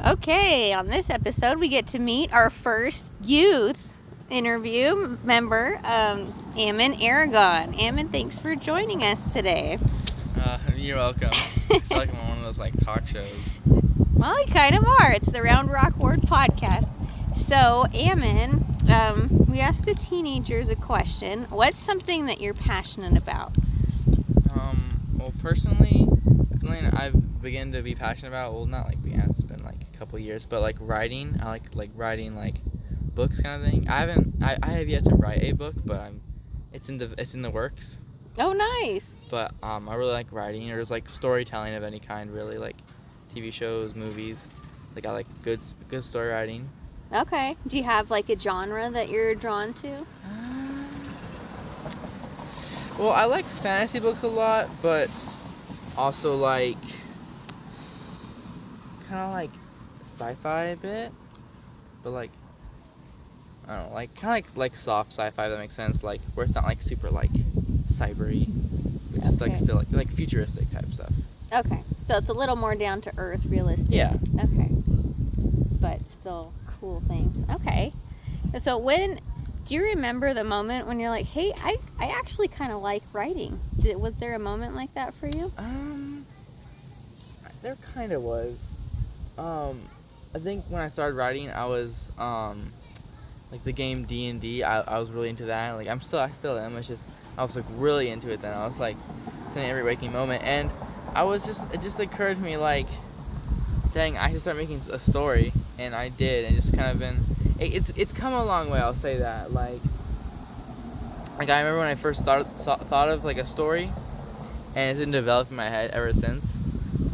Okay, on this episode, we get to meet our first youth interview member, Ammon Aragon. Ammon, thanks for joining us today. You're welcome. I feel like I'm on one of those talk shows. Well, you kind of are. It's the Round Rock Ward podcast. So, Ammon, we ask the teenagers a question. What's something that you're passionate about? Well, personally, something I've begun to be passionate about. Well, not began. It's been a couple years, but writing. I like writing books kind of thing. I have yet to write a book, but it's in the works. Oh, nice. But I really like writing, or just storytelling of any kind. Really, TV shows, movies. I like good story writing. Okay. Do you have a genre that you're drawn to? Well, I like fantasy books a lot, but also kind of sci-fi a bit. But I don't know, kind of soft sci-fi, if that makes sense. Where it's not super cybery. It's Okay. still futuristic type stuff. Okay. So it's a little more down to earth, realistic. Yeah. Okay. But still cool things. Okay. So do you remember the moment when you're like, hey, I actually kind of like writing? Was there a moment like that for you? There kind of was. I think when I started writing, I was the game D&D. I was really into that. I still am. It's just I was really into it then. I was spending every waking moment, and it just occurred to me dang, I should start making a story, and I did, and just kind of been. It's come a long way. I'll say that. I remember when I first thought of a story, and it's been developed in my head ever since.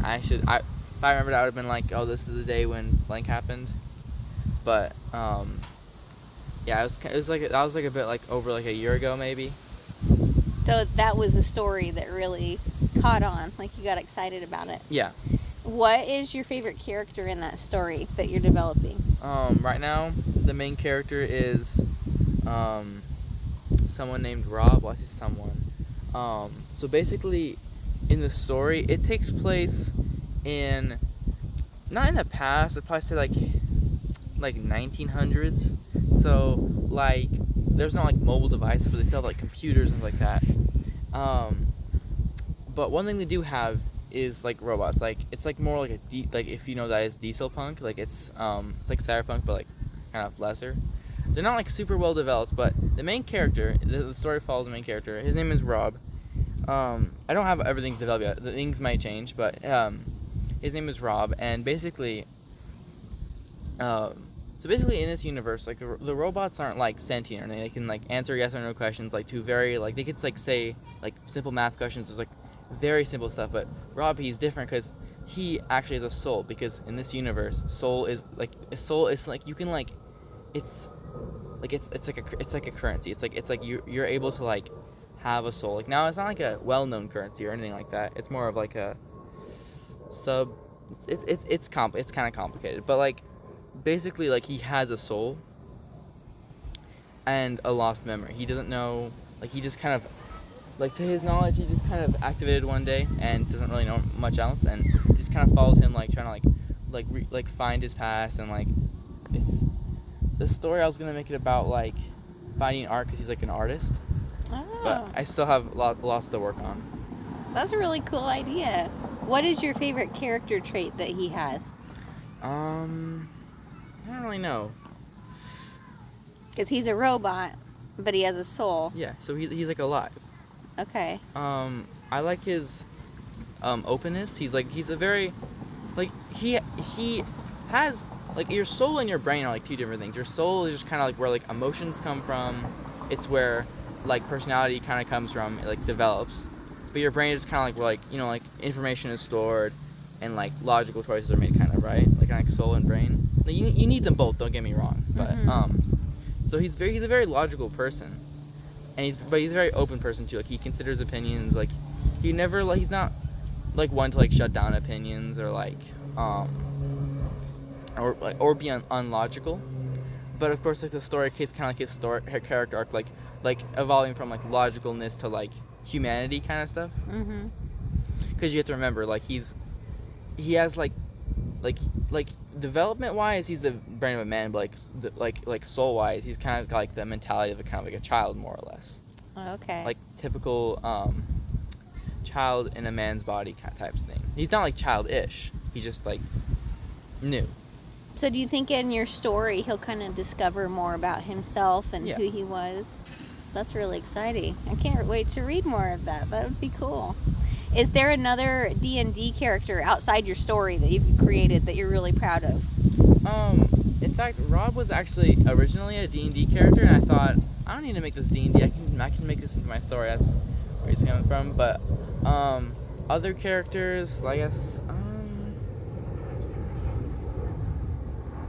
If I remembered, I would have been oh, this is the day when blank happened. But yeah, it was a bit over a year ago maybe. So that was the story that really caught on. You got excited about it. Yeah. What is your favorite character in that story that you're developing? Right now, the main character is someone named Rob. Well, I say someone. So basically, in the story, it takes place not in the past. I'd probably say 1900s. So there's no mobile devices, but they still have computers and like that. But one thing they do have is robots. It's more if you know that is diesel punk. It's cyberpunk, but kind of lesser. They're not super well developed, but the main character, the story follows the main character. His name is Rob. I don't have everything developed yet. The things might change, but his name is Rob, and basically, in this universe, the robots aren't sentient or anything. They can answer yes or no questions to very they could say simple math questions. There's very simple stuff, but Rob, he's different because he actually has a soul, because in this universe, soul is a soul is you can it's like a currency. It's you're able to have a soul. Now it's not a well-known currency or anything like that. It's more of a sub. It's kind of complicated, but basically he has a soul and a lost memory. He doesn't know, he just kind of to his knowledge, he just kind of activated one day and doesn't really know much else, and it just kind of follows him trying to find his past, and it's the story. I was gonna make it about finding art because he's an artist. Oh. But I still have lots to work on. That's a really cool idea. What is your favorite character trait that he has? I don't really know. Because he's a robot, but he has a soul. Yeah, so he's alive. Okay. I like his openness. He's a very he has your soul and your brain are two different things. Your soul is just kind of where emotions come from. It's where personality kind of comes from. It develops. But your brain is kind of where information is stored and logical choices are made, kind of, right? Soul and brain. You need them both. Don't get me wrong. But so he's a very logical person. And he's a very open person too. He considers opinions. He never he's not one to shut down opinions or or be unlogical. But of course, the story case kind of his character arc, evolving from logicalness to humanity kind of stuff. Mm-hmm. Because you have to remember, he has like development wise, he's the brain of a man, but like soul wise, he's kind of got like the mentality of a kind of like a child, more or less. Okay. Like typical child in a man's body kind of types thing. He's not like childish. He's just like new. So do you think in your story he'll kind of discover more about himself and Yeah. who he was? That's really exciting. I can't wait to read more of that. That would be cool. Is there another D&D character outside your story that you've created that you're really proud of? In fact, Rob was actually originally a D&D character, and I thought, I don't need to make this D&D. I can make this into my story. That's where he's coming from. But other characters, I guess,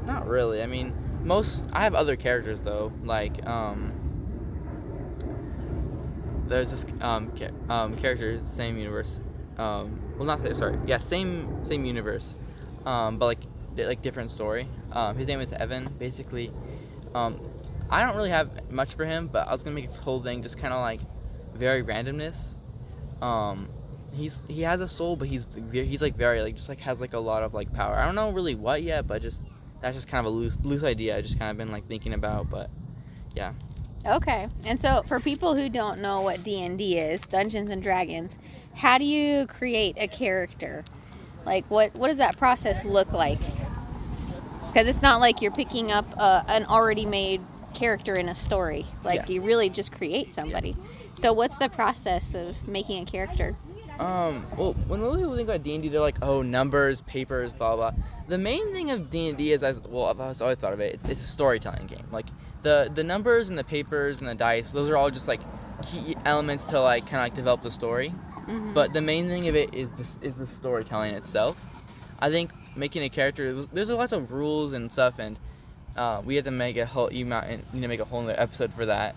not really. I mean, I have other characters though, like there's this character, same universe. Same universe, but like different story. His name is Evan. Basically, I don't really have much for him, but I was gonna make this whole thing just kind of like very randomness. He has a soul, but he's like very like just like has like a lot of like power. I don't know really what yet, but that's just kind of a loose idea. I just kind of been like thinking about, but yeah. Okay. And so for people who don't know what D&D is, Dungeons and Dragons, how do you create a character? Like what does that process look like? Because it's not like you're picking up an already made character in a story. Like you really just create somebody. So what's the process of making a character? Well, when people think about D&D, they're like, oh, numbers, papers, blah, blah. The main thing of D&D is, I've always thought of it, it's a storytelling game. Like, the numbers and the papers and the dice, those are all just, like, key elements to, like, kind of, like, develop the story. Mm-hmm. But the main thing of it is the storytelling itself. I think making a character, there's a lot of rules and stuff, and we had to make a whole, you need to make a whole other episode for that.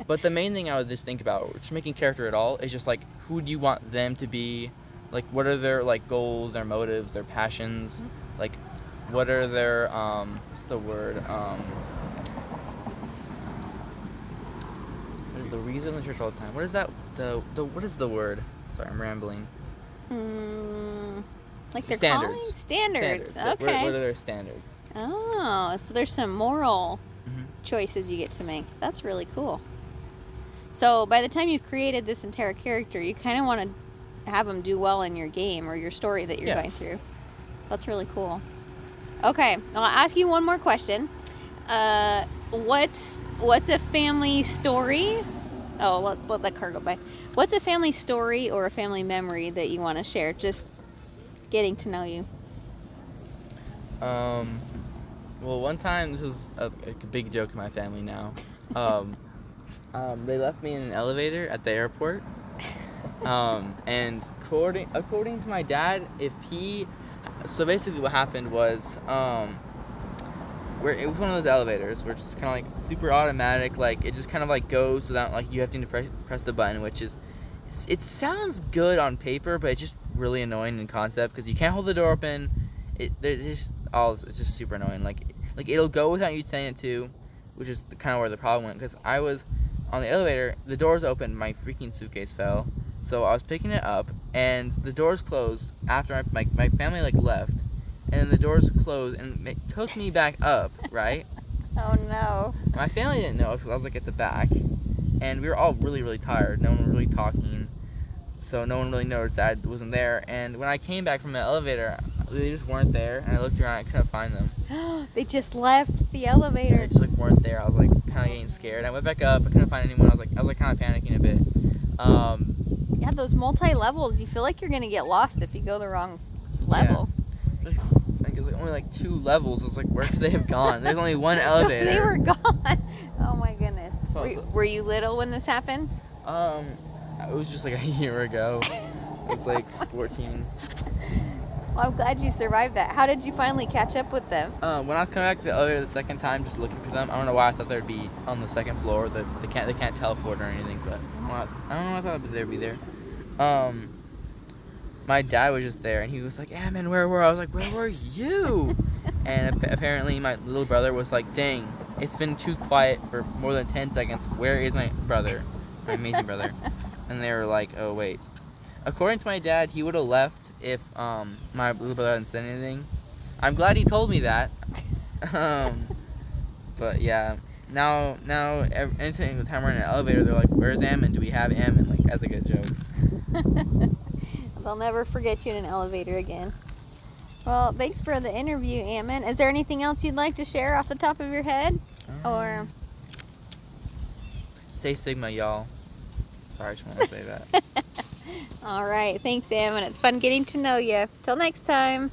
But the main thing I would just think about, just making character at all, is just like, who do you want them to be? Like, what are their like goals, their motives, their passions? Like, what are their what's the word? What is the reason in church all the time? What is that? What is the word? Sorry, I'm rambling. Like their standards. Calling? Standards. Okay. Like, what are their standards? Oh, so there's some moral choices you get to make. That's really cool. So by the time you've created this entire character, you kind of want to have them do well in your game or your story that you're going through. That's really cool. Okay, I'll ask you one more question. What's a family story? Oh, let's let that car go by. What's a family story or a family memory that you want to share? Just getting to know you. Well, one time, this is a big joke in my family now. They left me in an elevator at the airport. And according to my dad, so basically what happened was, it was one of those elevators where it's just kind of like super automatic, like it just kind of like goes without like you have to press the button, which is, it sounds good on paper, but it's just really annoying in concept because you can't hold the door open. It's just super annoying. Like it'll go without you saying it to, which is kind of where the problem went. Because I was on the elevator, the doors opened, my freaking suitcase fell, so I was picking it up, and the doors closed after my family like left, and then the doors closed and it took me back up, right? Oh no. My family didn't know because I was like at the back, and we were all really really tired. No one was really talking, so no one really noticed that I wasn't there. And when I came back from the elevator, they just weren't there, and I looked around, I couldn't find them. They just left the elevator. They just like weren't there. I was like kind of getting scared. I went back up, I couldn't find anyone. I was like kind of panicking a bit. Yeah, those multi-levels, you feel like you're gonna get lost if you go the wrong level. Yeah. I think it was like only like 2 levels. I was like, where could they have gone? There's only one elevator. They were gone. Oh my goodness. Were you little when this happened? It was just like a year ago. I was like 14. Well, I'm glad you survived that. How did you finally catch up with them? When I was coming back to the elevator the second time, just looking for them, I don't know why I thought they'd be on the second floor. They can't teleport or anything, but I don't know why I thought they'd be there. My dad was just there, and he was like, "Yeah, man, where were I?" I was like, "Where were you?" And apparently, my little brother was like, "Dang, it's been too quiet for more than 10 seconds. Where is my brother, my amazing brother?" And they were like, "Oh wait." According to my dad, he would have left if my little brother hadn't said anything. I'm glad he told me that. But yeah, now anytime we're in an elevator, they're like, "Where's Ammon? Do we have Ammon?" Like as a good joke. They'll never forget you in an elevator again. Well, thanks for the interview, Ammon. Is there anything else you'd like to share off the top of your head? Or stay Sigma, y'all. Sorry, I just wanted to say that. all right, thanks, Ammon. It's fun getting to know you. Till next time.